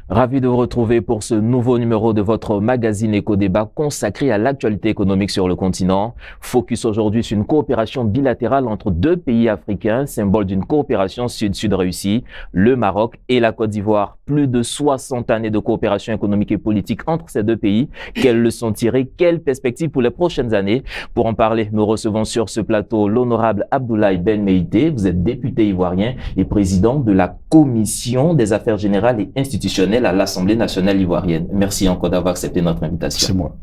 Ravi de vous retrouver pour ce nouveau numéro de votre magazine Éco-Débat consacré à l'actualité économique sur le continent. Focus aujourd'hui sur une coopération bilatérale entre deux pays africains, symbole d'une coopération sud-sud réussie, le Maroc et la Côte d'Ivoire. Plus de 60 années de coopération économique et politique entre ces deux pays. Quelles leçons tirées, quelles perspectives pour les prochaines années? Pour en parler, nous recevons sur ce plateau l'honorable Abdoulaye Ben Meïté. Vous êtes député ivoirien et président de la Commission des affaires générales et institutionnelles à l'Assemblée nationale ivoirienne. Merci encore d'avoir accepté notre invitation. C'est moi.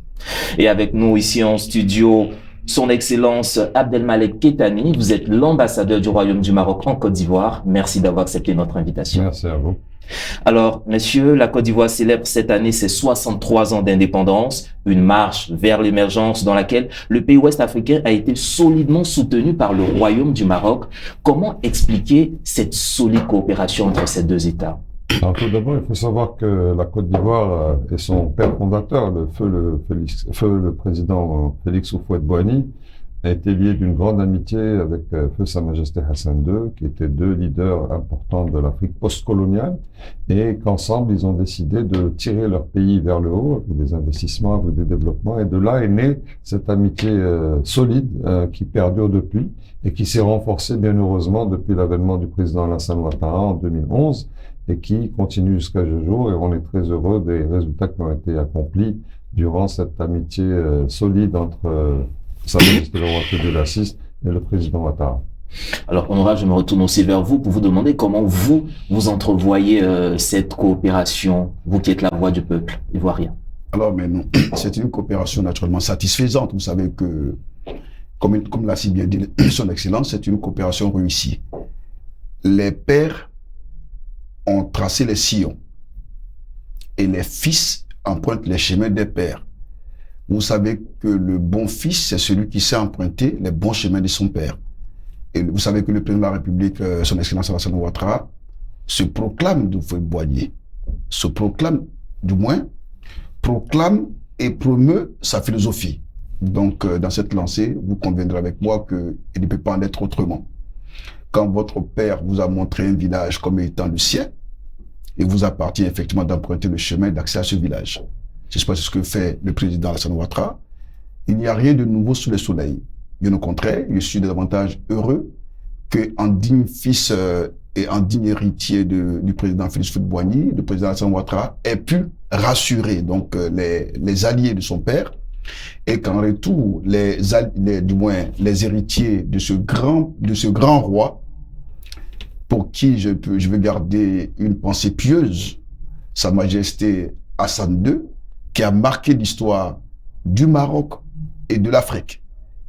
Et avec nous ici en studio, son Excellence Abdelmalek Kettani. Vous êtes l'ambassadeur du Royaume du Maroc en Côte d'Ivoire. Merci d'avoir accepté notre invitation. Merci à vous. Alors, messieurs, la Côte d'Ivoire célèbre cette année ses 63 ans d'indépendance, une marche vers l'émergence dans laquelle le pays ouest-africain a été solidement soutenu par le Royaume du Maroc. Comment expliquer cette solide coopération entre ces deux États? Alors, tout d'abord, il faut savoir que la Côte d'Ivoire et son père fondateur, le président Félix Houphouët-Boigny, a été lié d'une grande amitié avec Feu Sa Majesté Hassan II, qui étaient deux leaders importants de l'Afrique postcoloniale, et qu'ensemble, ils ont décidé de tirer leur pays vers le haut, avec des investissements, avec des développements, et de là est née cette amitié solide qui perdure depuis, et qui s'est renforcée bien heureusement depuis l'avènement du président Alassane Ouattara en 2011, et qui continue jusqu'à ce jour, et on est très heureux des résultats qui ont été accomplis durant cette amitié solide entre Sa Majesté le roi Abdel Aziz et le président Ouattara. Alors, honorable, je me retourne aussi vers vous pour vous demander comment vous entrevoyez cette coopération, vous qui êtes la voix du peuple ivoirien. Alors, mais non, c'est une coopération naturellement satisfaisante. Vous savez que, comme l'a si bien dit son Excellence, c'est une coopération réussie. Les pères ont tracé les sillons et les fils empruntent les chemins des pères. Vous savez que le bon fils, c'est celui qui sait emprunter les bons chemins de son père. Et vous savez que le président de la République, son Excellence Alassane Ouattara, se proclame de Houphouët-Boigny, proclame et promeut sa philosophie. Donc, dans cette lancée, vous conviendrez avec moi qu'il ne peut pas en être autrement. Quand votre père vous a montré un village comme étant le sien, il vous appartient effectivement d'emprunter le chemin d'accès à ce village. C'est ce que fait le président Alassane Ouattara. Il n'y a rien de nouveau sous le soleil. Bien au contraire, je suis davantage heureux qu'en digne fils et en digne héritier du président Félix Houphouët-Boigny, le président Alassane Ouattara ait pu rassurer donc les alliés de son père, et qu'en retour, les héritiers de ce grand roi, pour qui je veux garder une pensée pieuse, Sa Majesté Hassan II, qui a marqué l'histoire du Maroc et de l'Afrique.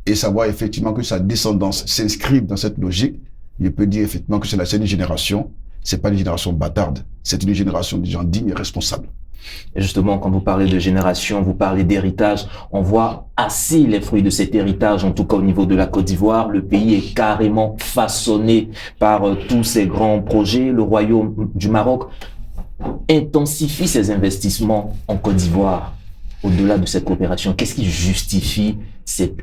Et savoir effectivement que sa descendance s'inscrive dans cette logique, je peux dire effectivement que c'est la seule génération, c'est pas une génération bâtarde, c'est une génération de gens dignes et responsables. Et justement, quand vous parlez de génération, vous parlez d'héritage, on voit assez les fruits de cet héritage, en tout cas au niveau de la Côte d'Ivoire. Le pays est carrément façonné par tous ces grands projets. Le Royaume du Maroc intensifie ses investissements en Côte d'Ivoire. Au-delà de cette coopération, qu'est-ce qui justifie cette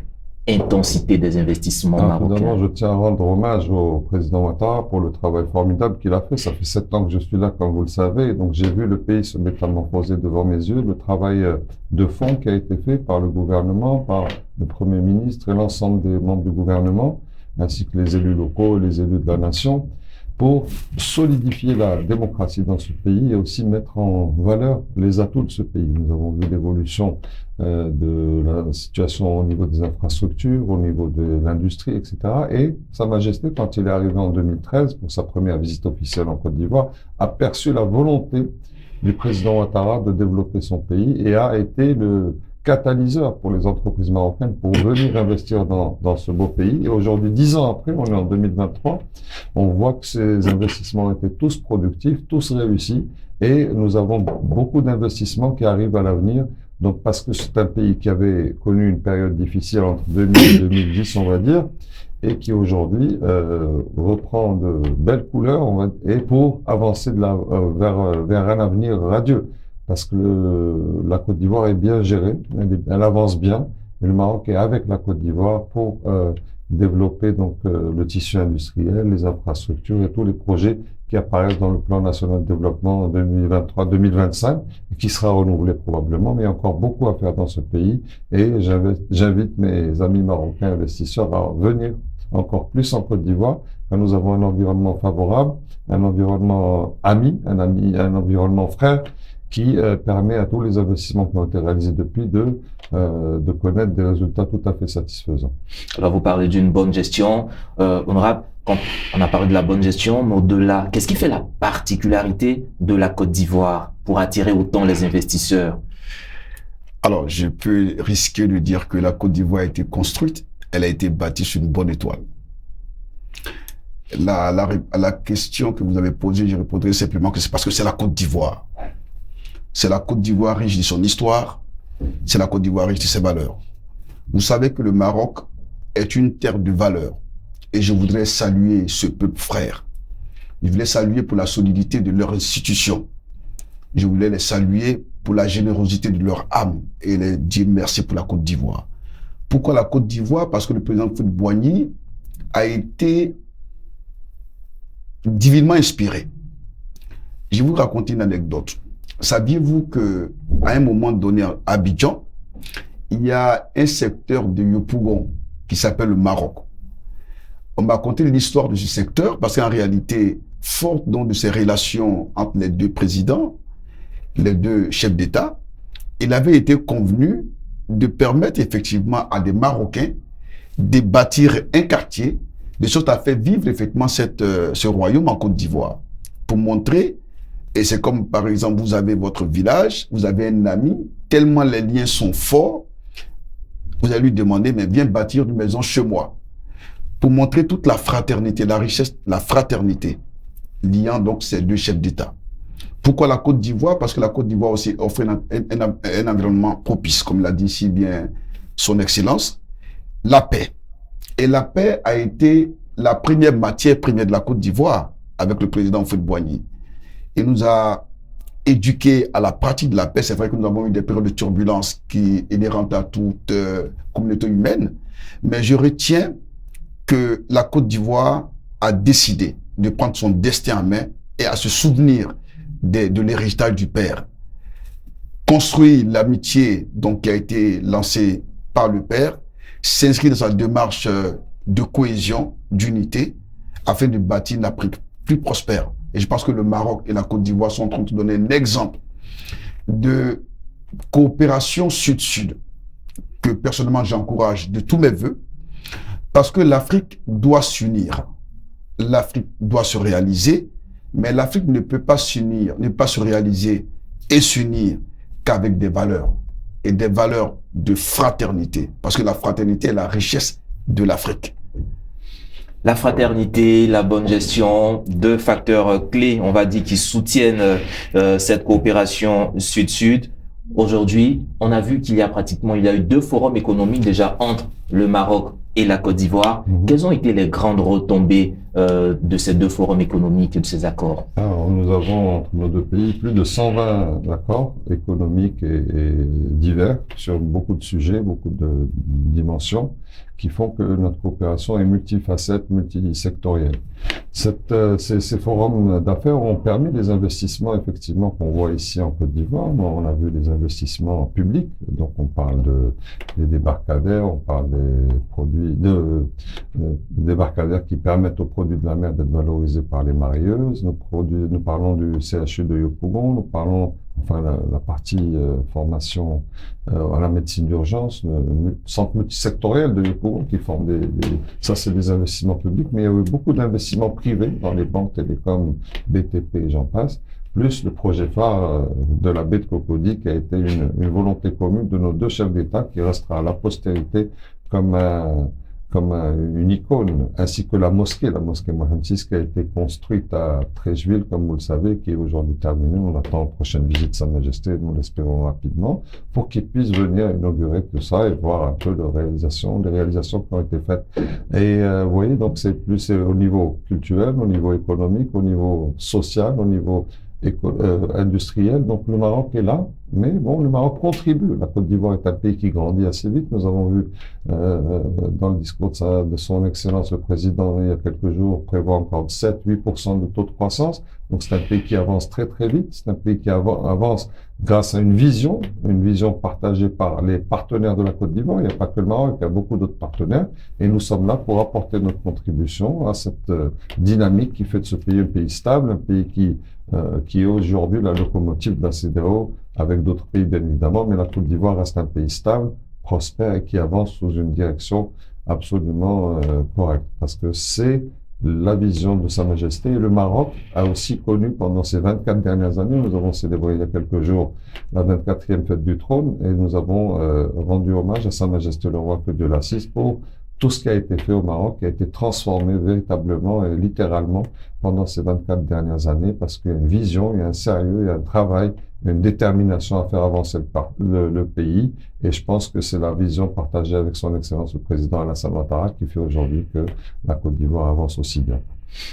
intensité des investissements marocains? D'abord, je tiens à rendre hommage au président Ouattara pour le travail formidable qu'il a fait. Ça fait 7 ans que je suis là, comme vous le savez. Donc, j'ai vu le pays se métamorphoser devant mes yeux. Le travail de fond qui a été fait par le gouvernement, par le Premier ministre et l'ensemble des membres du gouvernement, ainsi que les élus locaux et les élus de la nation, pour solidifier la démocratie dans ce pays et aussi mettre en valeur les atouts de ce pays. Nous avons vu l'évolution de la situation au niveau des infrastructures, au niveau de l'industrie, etc. Et Sa Majesté, quand il est arrivé en 2013 pour sa première visite officielle en Côte d'Ivoire, a perçu la volonté du président Ouattara de développer son pays et a été le catalyseur pour les entreprises marocaines pour venir investir dans ce beau pays. Et aujourd'hui, 10 ans après, on est en 2023, on voit que ces investissements étaient tous productifs, tous réussis, et nous avons beaucoup d'investissements qui arrivent à l'avenir. Donc, parce que c'est un pays qui avait connu une période difficile entre 2000 et 2010, on va dire, et qui aujourd'hui reprend de belles couleurs, et pour avancer vers un avenir radieux. Parce que la Côte d'Ivoire est bien gérée, elle avance bien, Et le Maroc est avec la Côte d'Ivoire pour développer donc le tissu industriel, les infrastructures et tous les projets qui apparaissent dans le plan national de développement 2023-2025 et qui sera renouvelé probablement, mais il y a encore beaucoup à faire dans ce pays et j'invite mes amis marocains investisseurs à venir encore plus en Côte d'Ivoire, car nous avons un environnement favorable, un environnement ami, un environnement frère qui permet à tous les investissements qui ont été réalisés depuis de connaître des résultats tout à fait satisfaisants. Alors, vous parlez d'une bonne gestion. Honorable, quand on a parlé de la bonne gestion, mais au-delà, qu'est-ce qui fait la particularité de la Côte d'Ivoire pour attirer autant les investisseurs? Alors, je peux risquer de dire que la Côte d'Ivoire a été construite, elle a été bâtie sur une bonne étoile. La question que vous avez posée, je répondrai simplement que c'est parce que c'est la Côte d'Ivoire. C'est la Côte d'Ivoire riche de son histoire, c'est la Côte d'Ivoire riche de ses valeurs. Vous savez que le Maroc est une terre de valeurs et je voudrais saluer ce peuple frère. Je voulais saluer pour la solidité de leur institution. Je voulais les saluer pour la générosité de leur âme et les dire merci pour la Côte d'Ivoire. Pourquoi la Côte d'Ivoire? Parce que le président Houphouët-Boigny a été divinement inspiré. Je vais vous raconter une anecdote. Saviez-vous que à un moment donné à Abidjan, il y a un secteur de Yopougon qui s'appelle le Maroc. On m'a conté l'histoire de ce secteur parce qu'en réalité, fort donc de ces relations entre les deux présidents, les deux chefs d'État, il avait été convenu de permettre effectivement à des Marocains de bâtir un quartier de sorte à faire vivre effectivement ce royaume en Côte d'Ivoire pour montrer. Et c'est comme, par exemple, vous avez votre village, vous avez un ami, tellement les liens sont forts, vous allez lui demander, mais viens bâtir une maison chez moi. Pour montrer toute la fraternité, la richesse, la fraternité, liant donc ces deux chefs d'État. Pourquoi la Côte d'Ivoire? Parce que la Côte d'Ivoire aussi offre un environnement propice, comme l'a dit si bien son Excellence, la paix. Et la paix a été la première matière première de la Côte d'Ivoire avec le président Houphouët-Boigny. Il nous a éduqués à la pratique de la paix. C'est vrai que nous avons eu des périodes de turbulence qui sont inhérentes à toute communauté humaine. Mais je retiens que la Côte d'Ivoire a décidé de prendre son destin en main et à se souvenir de l'héritage du père. Construire l'amitié donc qui a été lancée par le père, s'inscrit dans sa démarche de cohésion, d'unité, afin de bâtir une Afrique plus prospère. Et je pense que le Maroc et la Côte d'Ivoire sont en train de donner un exemple de coopération sud-sud que personnellement j'encourage de tous mes voeux parce que l'Afrique doit s'unir. L'Afrique doit se réaliser, mais l'Afrique ne peut pas s'unir, ne pas se réaliser et s'unir qu'avec des valeurs et des valeurs de fraternité parce que la fraternité est la richesse de l'Afrique. La fraternité, la bonne gestion, deux facteurs clés, on va dire, qui soutiennent cette coopération sud-sud. Aujourd'hui, on a vu qu'il y a eu 2 forums économiques déjà entre le Maroc et la Côte d'Ivoire. Quelles ont été les grandes retombées de ces 2 forums économiques et de ces accords? Alors, nous avons entre nos 2 pays plus de 120 accords économiques et divers sur beaucoup de sujets, beaucoup de dimensions qui font que notre coopération est multifacette, multisectorielle. Ces forums d'affaires ont permis des investissements effectivement qu'on voit ici en Côte d'Ivoire. On a vu des investissements publics, donc on parle des débarcadères, on parle des produits des débarcadères qui permettent aux produits de la mer d'être valorisés par les mareyeuses. Nous parlons du CHU de Yopougon, nous parlons la partie formation à la médecine d'urgence, le centre multisectoriel de Yopougon qui forme ça c'est des investissements publics, mais il y a eu beaucoup d'investissements privés dans les banques télécom, BTP et j'en passe, plus le projet phare de la baie de Cocody qui a été une volonté commune de nos 2 chefs d'État qui restera à la postérité comme une icône, ainsi que la mosquée Mohammed VI qui a été construite à Treichville, comme vous le savez, qui est aujourd'hui terminée. On attend la prochaine visite de Sa Majesté, nous l'espérons rapidement, pour qu'il puisse venir inaugurer tout ça et voir un peu les réalisations qui ont été faites. Et vous voyez, donc c'est au niveau culturel, au niveau économique, au niveau social, au niveau industriel. Donc le Maroc est là Mais bon, le Maroc contribue. La Côte d'Ivoire est un pays qui grandit assez vite. Nous avons vu dans le discours de son Excellence le Président il y a quelques jours prévoit encore 7-8% de taux de croissance. Donc c'est un pays qui avance très très vite. C'est un pays qui avance grâce à une vision partagée par les partenaires de la Côte d'Ivoire. Il n'y a pas que le Maroc, il y a beaucoup d'autres partenaires. Et nous sommes là pour apporter notre contribution à cette dynamique qui fait de ce pays un pays stable, un pays qui est aujourd'hui la locomotive de la CEDEAO, avec d'autres pays bien évidemment, mais la Côte d'Ivoire reste un pays stable, prospère et qui avance sous une direction absolument correcte. Parce que c'est la vision de Sa Majesté. Et le Maroc a aussi connu pendant ces 24 dernières années, nous avons célébré il y a quelques jours la 24e fête du trône et nous avons rendu hommage à Sa Majesté le roi que Dieu l'assiste pour tout ce qui a été fait au Maroc, qui a été transformé véritablement et littéralement pendant ces 24 dernières années, parce qu'il y a une vision, il y a un sérieux, il y a un travail, il y a une détermination à faire avancer le pays. Et je pense que c'est la vision partagée avec son Excellence le Président Alassane Ouattara qui fait aujourd'hui que la Côte d'Ivoire avance aussi bien.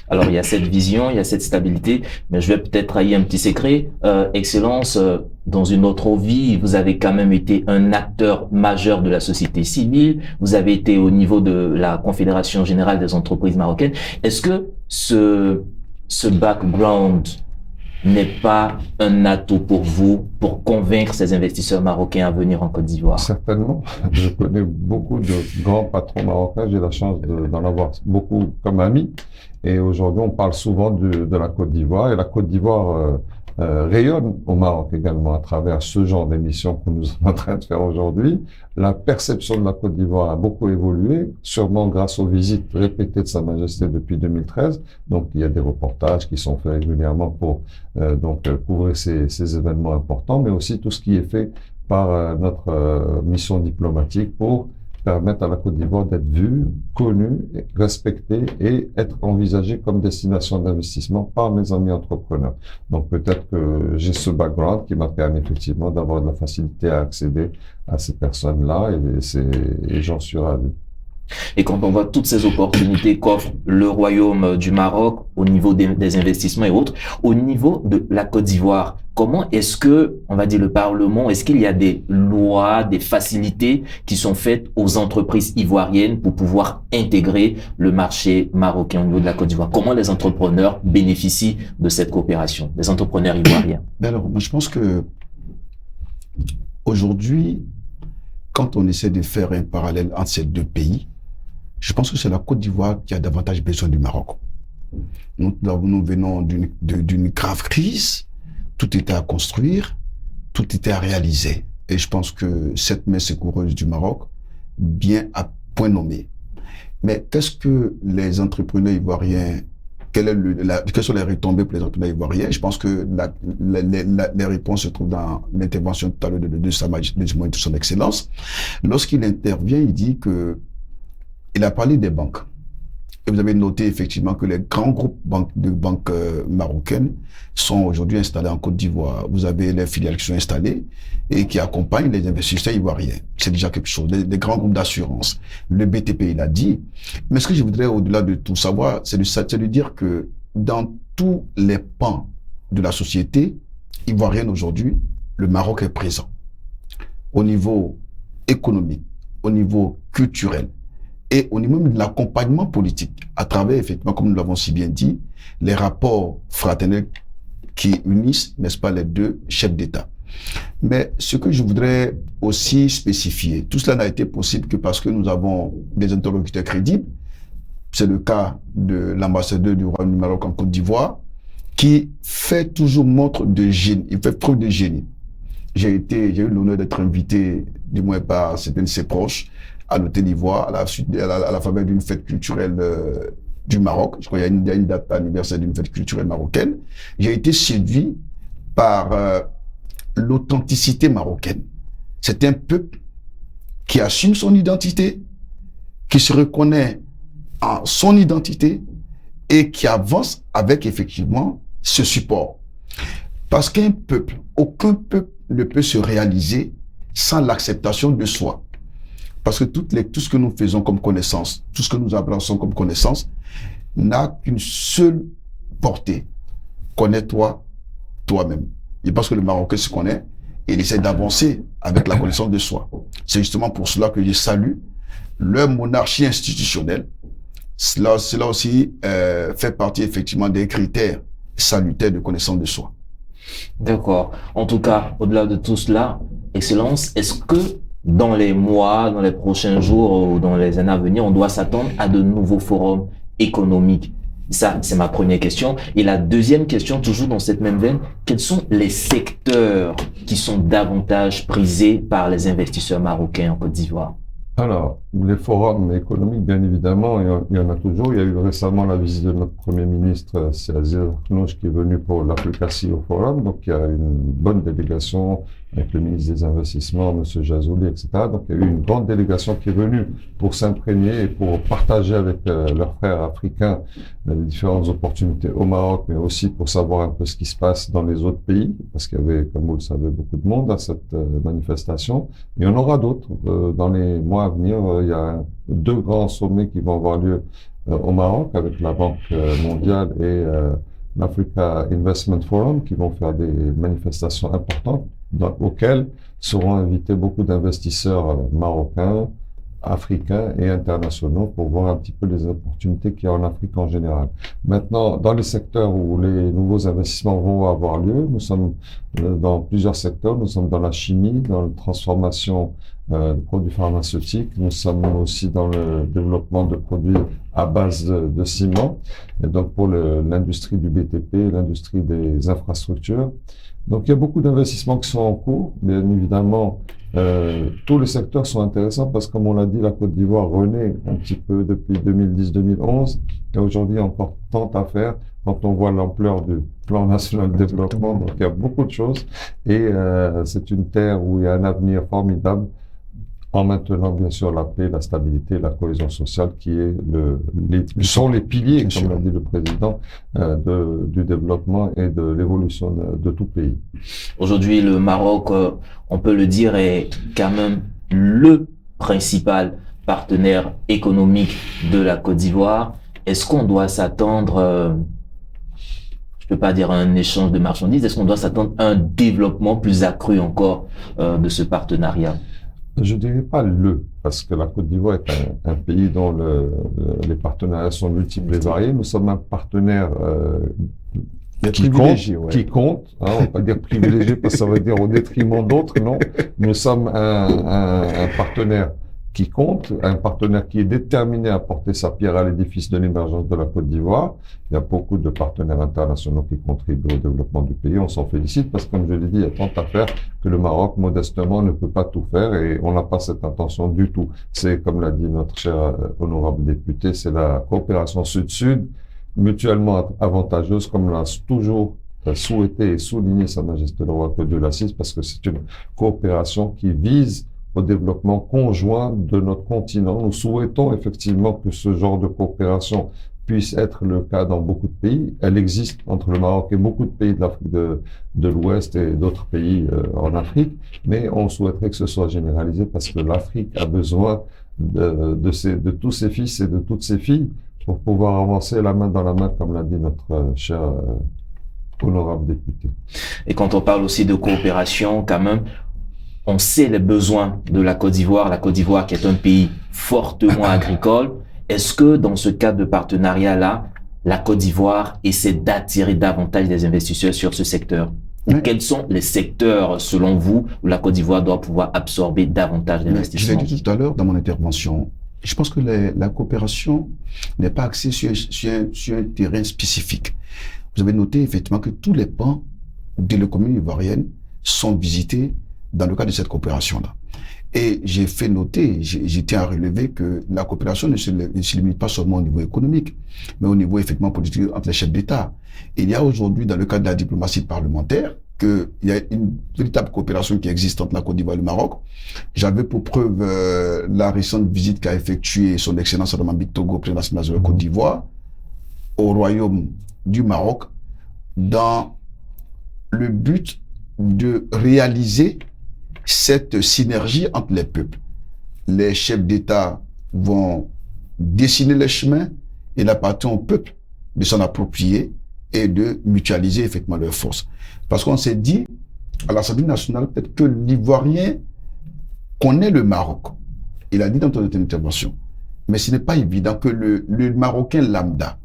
Alors, il y a cette vision, il y a cette stabilité, mais je vais peut-être trahir un petit secret. Excellence, dans une autre vie, vous avez quand même été un acteur majeur de la société civile. Vous avez été au niveau de la Confédération Générale des Entreprises Marocaines. Est-ce que ce background n'est pas un atout pour vous pour convaincre ces investisseurs marocains à venir en Côte d'Ivoire? Certainement. Je connais beaucoup de grands patrons marocains. J'ai la chance d'en avoir beaucoup comme amis. Et aujourd'hui, on parle souvent de la Côte d'Ivoire. Et la Côte d'Ivoire rayonne au Maroc également à travers ce genre d'émission que nous sommes en train de faire aujourd'hui. La perception de la Côte d'Ivoire a beaucoup évolué, sûrement grâce aux visites répétées de Sa Majesté depuis 2013. Donc, il y a des reportages qui sont faits régulièrement pour couvrir ces événements importants, mais aussi tout ce qui est fait par notre mission diplomatique pour permettre à la Côte d'Ivoire d'être vue, connue, respectée et être envisagée comme destination d'investissement par mes amis entrepreneurs. Donc peut-être que j'ai ce background qui m'a permis effectivement d'avoir de la facilité à accéder à ces personnes-là et j'en suis ravi. Et quand on voit toutes ces opportunités qu'offre le Royaume du Maroc au niveau des investissements et autres, au niveau de la Côte d'Ivoire, comment est-ce que, on va dire, le Parlement, est-ce qu'il y a des lois, des facilités qui sont faites aux entreprises ivoiriennes pour pouvoir intégrer le marché marocain au niveau de la Côte d'Ivoire? Comment les entrepreneurs bénéficient de cette coopération, les entrepreneurs ivoiriens? Alors, moi, je pense que aujourd'hui, quand on essaie de faire un parallèle entre ces deux pays, je pense que c'est la Côte d'Ivoire qui a davantage besoin du Maroc. Nous venons d'une grave crise, tout était à construire, tout était à réaliser. Et je pense que cette main secoureuse du Maroc, bien à point nommé. Mais qu'est-ce que les entrepreneurs ivoiriens, quelles sont les retombées pour les entrepreneurs ivoiriens? Je pense que les réponses se trouvent dans l'intervention tout à l'heure de son Excellence. Lorsqu'il intervient, il dit que il a parlé des banques. Et vous avez noté effectivement que les grands groupes de banques marocaines sont aujourd'hui installés en Côte d'Ivoire. Vous avez les filiales qui sont installées et qui accompagnent les investisseurs ivoiriens. C'est déjà quelque chose. Des grands groupes d'assurance. Le BTP, il a dit. Mais ce que je voudrais, au-delà de tout savoir, c'est de dire que dans tous les pans de la société ivoirienne aujourd'hui, le Maroc est présent. Au niveau économique, au niveau culturel, et au niveau de l'accompagnement politique, à travers, effectivement, comme nous l'avons si bien dit, les rapports fraternels qui unissent, n'est-ce pas, les deux chefs d'État. Mais ce que je voudrais aussi spécifier, tout cela n'a été possible que parce que nous avons des interlocuteurs crédibles. C'est le cas de l'ambassadeur du Royaume du Maroc en Côte d'Ivoire, qui fait toujours montre de génie, il fait preuve de génie. J'ai eu l'honneur d'être invité, du moins par certains de ses proches, à l'Hôtel Ivoire, à la faveur d'une fête culturelle du Maroc. Je crois qu'il y a une date anniversaire d'une fête culturelle marocaine. J'ai été séduit par l'authenticité marocaine. C'est un peuple qui assume son identité, qui se reconnaît en son identité et qui avance avec effectivement ce support. Parce qu'un peuple, aucun peuple ne peut se réaliser sans l'acceptation de soi. Parce que tout ce que nous faisons comme connaissance, tout ce que nous avançons comme connaissance, n'a qu'une seule portée. Connais-toi toi-même. Et parce que le Marocain se connaît, et il essaie d'avancer avec la connaissance de soi. C'est justement pour cela que je salue leur monarchie institutionnelle. Cela aussi fait partie effectivement des critères salutaires de connaissance de soi. D'accord. En tout cas, au-delà de tout cela, Excellence, est-ce que dans les mois, dans les prochains jours ou dans les années à venir, on doit s'attendre à de nouveaux forums économiques? Ça, c'est ma première question. Et la deuxième question, toujours dans cette même veine, quels sont les secteurs qui sont davantage prisés par les investisseurs marocains en Côte d'Ivoire? Alors, les forums économiques, bien évidemment, il y en a toujours. Il y a eu récemment la visite de notre Premier ministre, c'est Aziz Akhnouch, qui est venu pour l'Africatie au forum. Donc, il y a une bonne délégation avec le ministre des Investissements, M. Jazouli, etc. Donc, il y a eu une grande délégation qui est venue pour s'imprégner et pour partager avec leurs frères africains les différentes opportunités au Maroc, mais aussi pour savoir un peu ce qui se passe dans les autres pays, parce qu'il y avait, comme vous le savez, beaucoup de monde à cette manifestation. Il y en aura d'autres dans les mois à venir. Il y a 2 grands sommets qui vont avoir lieu au Maroc avec la Banque mondiale et l'Africa Investment Forum qui vont faire des manifestations importantes auxquelles seront invités beaucoup d'investisseurs marocains, africains et internationaux pour voir un petit peu les opportunités qu'il y a en Afrique en général. Maintenant, dans les secteurs où les nouveaux investissements vont avoir lieu, nous sommes dans plusieurs secteurs. Nous sommes dans la chimie, dans la transformation de produits pharmaceutiques. Nous sommes aussi dans le développement de produits à base de ciment. Et donc, pour l'industrie du BTP, l'industrie des infrastructures. Donc, il y a beaucoup d'investissements qui sont en cours. Bien évidemment, tous les secteurs sont intéressants parce que, comme on l'a dit, la Côte d'Ivoire renaît un petit peu depuis 2010-2011. Et aujourd'hui, encore tant à faire quand on voit l'ampleur du plan national de développement. Donc, il y a beaucoup de choses. Et c'est une terre où il y a un avenir formidable en maintenant, bien sûr, la paix, la stabilité, la cohésion sociale qui est sont les piliers, comme l'a dit le président, du développement et de l'évolution de tout pays. Aujourd'hui, le Maroc, on peut le dire, est quand même le principal partenaire économique de la Côte d'Ivoire. Est-ce qu'on doit s'attendre, je peux pas dire un échange de marchandises, est-ce qu'on doit s'attendre à un développement plus accru encore de ce partenariat? Je dirais pas parce que la Côte d'Ivoire est un pays dont les partenariats sont multiples et variés. Nous sommes un partenaire qui compte, hein, on va pas dire privilégié parce que ça veut dire au détriment d'autres, non. Nous sommes un partenaire qui compte, un partenaire qui est déterminé à porter sa pierre à l'édifice de l'émergence de la Côte d'Ivoire. Il y a beaucoup de partenaires internationaux qui contribuent au développement du pays. On s'en félicite parce que, comme je l'ai dit, il y a tant à faire que le Maroc, modestement, ne peut pas tout faire et on n'a pas cette intention du tout. C'est, comme l'a dit notre cher honorable député, c'est la coopération sud-sud, mutuellement avantageuse, comme l'a toujours souhaité et souligné Sa Majesté le Roi, que Dieu l'assiste, parce que c'est une coopération qui vise au développement conjoint de notre continent. Nous souhaitons effectivement que ce genre de coopération puisse être le cas dans beaucoup de pays. Elle existe entre le Maroc et beaucoup de pays de l'Afrique de l'Ouest et d'autres pays en Afrique, mais on souhaiterait que ce soit généralisé parce que l'Afrique a besoin de tous ses fils et de toutes ses filles pour pouvoir avancer la main dans la main, comme l'a dit notre cher honorable député. Et quand on parle aussi de coopération, quand même, on sait les besoins de la Côte d'Ivoire qui est un pays fortement agricole. Est-ce que dans ce cadre de partenariat-là, la Côte d'Ivoire essaie d'attirer davantage des investisseurs sur ce secteur? Ou quels sont les secteurs, selon vous, où la Côte d'Ivoire doit pouvoir absorber davantage d'investissements? Je l'ai dit tout à l'heure dans mon intervention. Je pense que la coopération n'est pas axée sur un terrain spécifique. Vous avez noté effectivement que tous les pans de l'économie ivoirienne sont visités dans le cadre de cette coopération-là. Et j'ai fait noter, je tiens à relever que la coopération ne se limite pas seulement au niveau économique, mais au niveau effectivement politique entre les chefs d'État. Il y a aujourd'hui, dans le cadre de la diplomatie parlementaire, qu'il y a une véritable coopération qui existe entre la Côte d'Ivoire et le Maroc. J'avais pour preuve la récente visite qu'a effectuée son Excellence Adama Bictogo, président national de la Côte d'Ivoire, au Royaume du Maroc, dans le but de réaliser cette synergie entre les peuples. Les chefs d'État vont dessiner les chemins et il appartient au peuple de s'en approprier et de mutualiser effectivement leurs forces. Parce qu'on s'est dit à l'Assemblée nationale, peut-être que l'Ivoirien connaît le Maroc. Il a dit dans ton intervention. Mais ce n'est pas évident que le Marocain lambda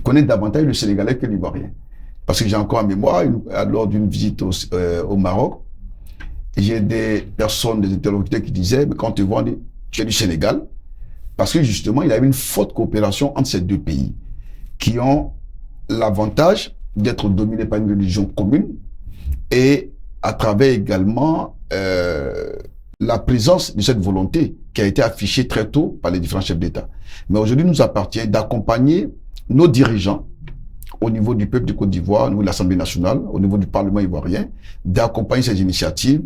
connaît davantage le Sénégalais que l'Ivoirien. Parce que j'ai encore en mémoire, lors d'une visite au Maroc, j'ai des personnes, des interlocuteurs qui disaient, mais quand tu vois, tu es du Sénégal, parce que justement, il y avait une forte coopération entre ces deux pays, qui ont l'avantage d'être dominés par une religion commune, et à travers également la présence de cette volonté qui a été affichée très tôt par les différents chefs d'État. Mais aujourd'hui, il nous appartient d'accompagner nos dirigeants au niveau du peuple de Côte d'Ivoire, au niveau de l'Assemblée nationale, au niveau du Parlement ivoirien, d'accompagner ces initiatives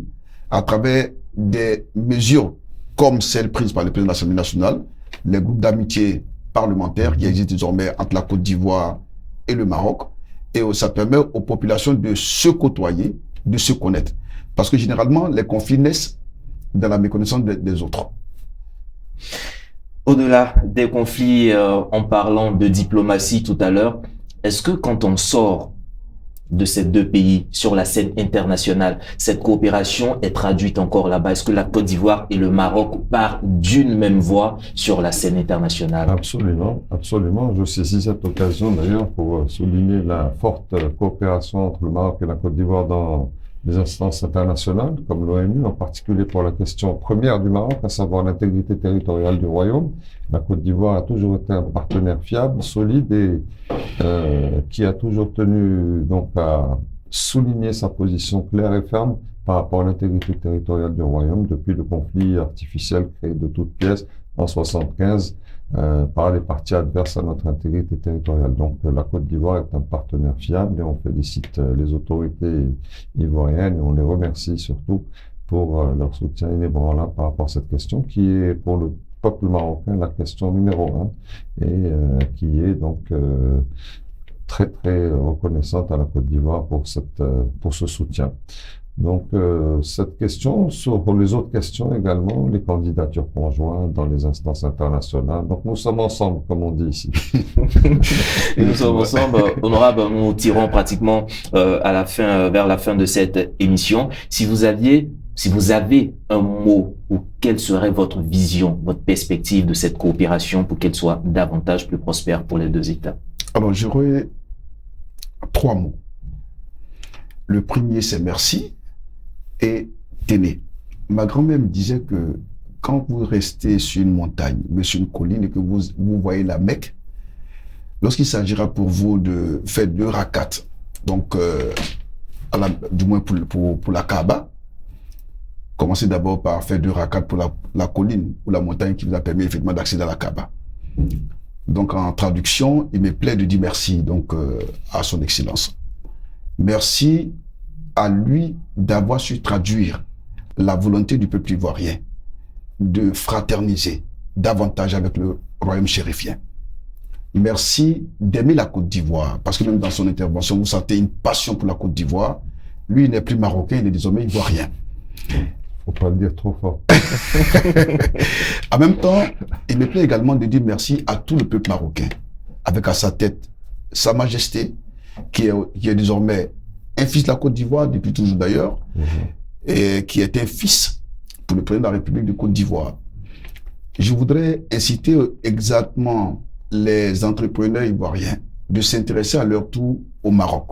à travers des mesures comme celles prises par le président de l'Assemblée nationale, les groupes d'amitié parlementaires qui existent désormais entre la Côte d'Ivoire et le Maroc. Et ça permet aux populations de se côtoyer, de se connaître. Parce que généralement, les conflits naissent dans la méconnaissance des autres. Au-delà des conflits, en parlant de diplomatie tout à l'heure, est-ce que quand on sort de ces deux pays sur la scène internationale, cette coopération est traduite encore là-bas? Est-ce que la Côte d'Ivoire et le Maroc partent d'une même voix sur la scène internationale? Absolument, absolument. Je saisis cette occasion d'ailleurs pour souligner la forte coopération entre le Maroc et la Côte d'Ivoire dans les instances internationales, comme l'ONU, en particulier pour la question première du Maroc, à savoir l'intégrité territoriale du royaume. La Côte d'Ivoire a toujours été un partenaire fiable, solide et qui a toujours tenu donc à souligner sa position claire et ferme par rapport à l'intégrité territoriale du royaume depuis le conflit artificiel créé de toutes pièces en 1975 par les parties adverses à notre intégrité territoriale. Donc la Côte d'Ivoire est un partenaire fiable et on félicite les autorités ivoiriennes et on les remercie surtout pour leur soutien inébranlable par rapport à cette question qui est pour le peuple marocain la question numéro 1 et qui est donc très très reconnaissante à la Côte d'Ivoire pour ce soutien. Donc cette question, sur les autres questions également, les candidatures conjointes dans les instances internationales. Donc nous sommes ensemble, comme on dit ici. Et nous sommes ensemble, honorable, nous tirons pratiquement vers la fin de cette émission. Si vous avez un mot, ou quelle serait votre vision, votre perspective de cette coopération pour qu'elle soit davantage plus prospère pour les deux États? Alors j'aurais 3 mots. Le premier, c'est merci. Et tenez, ma grand-mère me disait que quand vous restez sur une montagne, sur une colline, et que vous voyez la Mecque, lorsqu'il s'agira pour vous de faire 2 rakats, donc du moins pour la Kaaba, commencez d'abord par faire 2 rakats pour la colline ou la montagne qui vous a permis effectivement d'accéder à la Kaaba. Donc en traduction, il me plaît de dire merci donc à son Excellence. Merci à lui d'avoir su traduire la volonté du peuple ivoirien de fraterniser davantage avec le royaume chérifien. Merci d'aimer la Côte d'Ivoire, parce que même dans son intervention, vous sentez une passion pour la Côte d'Ivoire. Lui, il n'est plus marocain, il est désormais ivoirien. Faut pas le dire trop fort. En même temps, il me plaît également de dire merci à tout le peuple marocain, avec à sa tête Sa Majesté, qui est désormais un fils de la Côte d'Ivoire, depuis toujours d'ailleurs, et qui est un fils pour le président de la République de Côte d'Ivoire. Je voudrais inciter exactement les entrepreneurs ivoiriens de s'intéresser à leur tour au Maroc.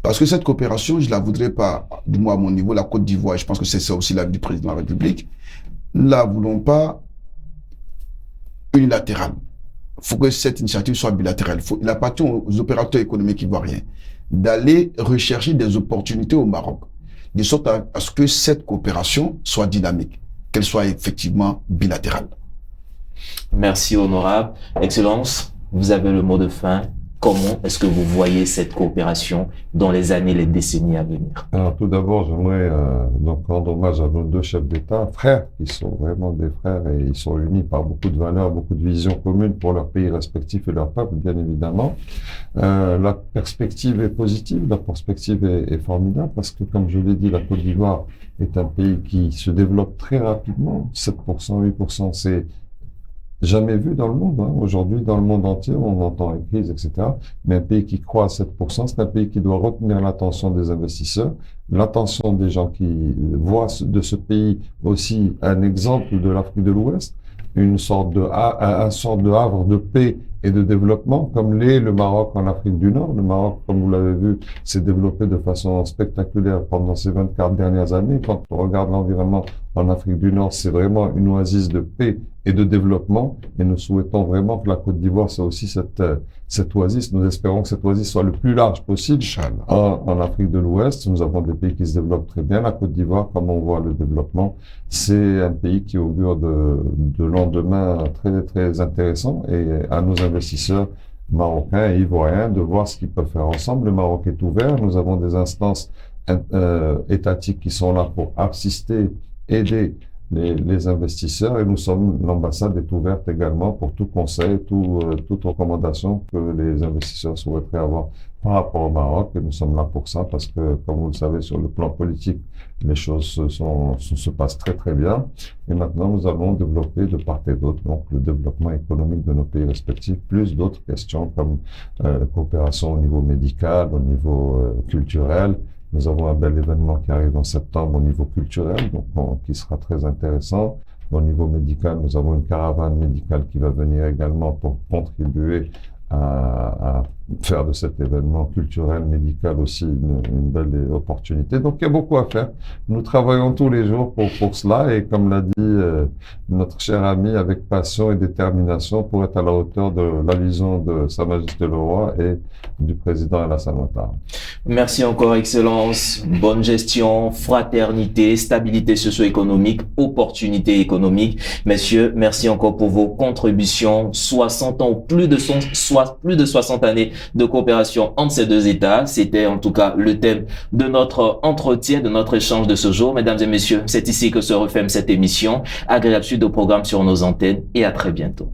Parce que cette coopération, je ne la voudrais pas, du moins à mon niveau, la Côte d'Ivoire, je pense que c'est ça aussi l'avis du président de la République, nous ne la voulons pas unilatérale. Il faut que cette initiative soit bilatérale. Il appartient aux opérateurs économiques ivoiriens d'aller rechercher des opportunités au Maroc, de sorte à ce que cette coopération soit dynamique, qu'elle soit effectivement bilatérale. Merci, honorable. Excellence, vous avez le mot de fin. Comment est-ce que vous voyez cette coopération dans les années, les décennies à venir? Alors tout d'abord, j'aimerais donc rendre hommage à nos 2 chefs d'État, frères, qui sont vraiment des frères et ils sont unis par beaucoup de valeurs, beaucoup de visions communes pour leurs pays respectifs et leur peuple, bien évidemment. La perspective est positive, la perspective est formidable parce que, comme je l'ai dit, la Côte d'Ivoire est un pays qui se développe très rapidement, 7%, 8%, c'est jamais vu dans le monde. Hein. Aujourd'hui, dans le monde entier, on entend les crises, etc. Mais un pays qui croît à 7%, c'est un pays qui doit retenir l'attention des investisseurs, l'attention des gens qui voient de ce pays aussi un exemple de l'Afrique de l'Ouest, un sorte de havre de paix et de développement, comme l'est le Maroc en Afrique du Nord. Le Maroc, comme vous l'avez vu, s'est développé de façon spectaculaire pendant ces 24 dernières années. Quand on regarde l'environnement en Afrique du Nord, c'est vraiment une oasis de paix et de développement. Et nous souhaitons vraiment que la Côte d'Ivoire soit aussi cette oasis. Nous espérons que cette oasis soit le plus large possible en Afrique de l'Ouest. Nous avons des pays qui se développent très bien. La Côte d'Ivoire, comme on voit le développement, c'est un pays qui augure de lendemains très, très intéressants. Et à nos investisseurs marocains et ivoiriens de voir ce qu'ils peuvent faire ensemble. Le Maroc est ouvert. Nous avons des instances étatiques qui sont là pour assister, aider les investisseurs, et l'ambassade est ouverte également pour tout conseil, toute recommandation que les investisseurs souhaiteraient avoir par rapport au Maroc, et nous sommes là pour ça parce que, comme vous le savez, sur le plan politique, les choses se passent très très bien, et maintenant nous allons développer de part et d'autre donc le développement économique de nos pays respectifs, plus d'autres questions comme la coopération au niveau médical, au niveau culturel. Nous avons un bel événement qui arrive en septembre au niveau culturel, donc qui sera très intéressant. Au niveau médical, nous avons une caravane médicale qui va venir également pour contribuer à faire de cet événement culturel, médical aussi une belle opportunité. Donc il y a beaucoup à faire. Nous travaillons tous les jours pour cela, et comme l'a dit notre cher ami, avec passion et détermination pour être à la hauteur de la vision de Sa Majesté le Roi et du président Alassane Ouattara. Merci encore, Excellence. Bonne gestion, fraternité, stabilité socio-économique, opportunité économique. Messieurs, merci encore pour vos contributions. 60 ans, plus de 60 années de coopération entre ces deux États. C'était en tout cas le thème de notre entretien, de notre échange de ce jour. Mesdames et messieurs, c'est ici que se referme cette émission. Agréable suite de programme sur nos antennes et à très bientôt.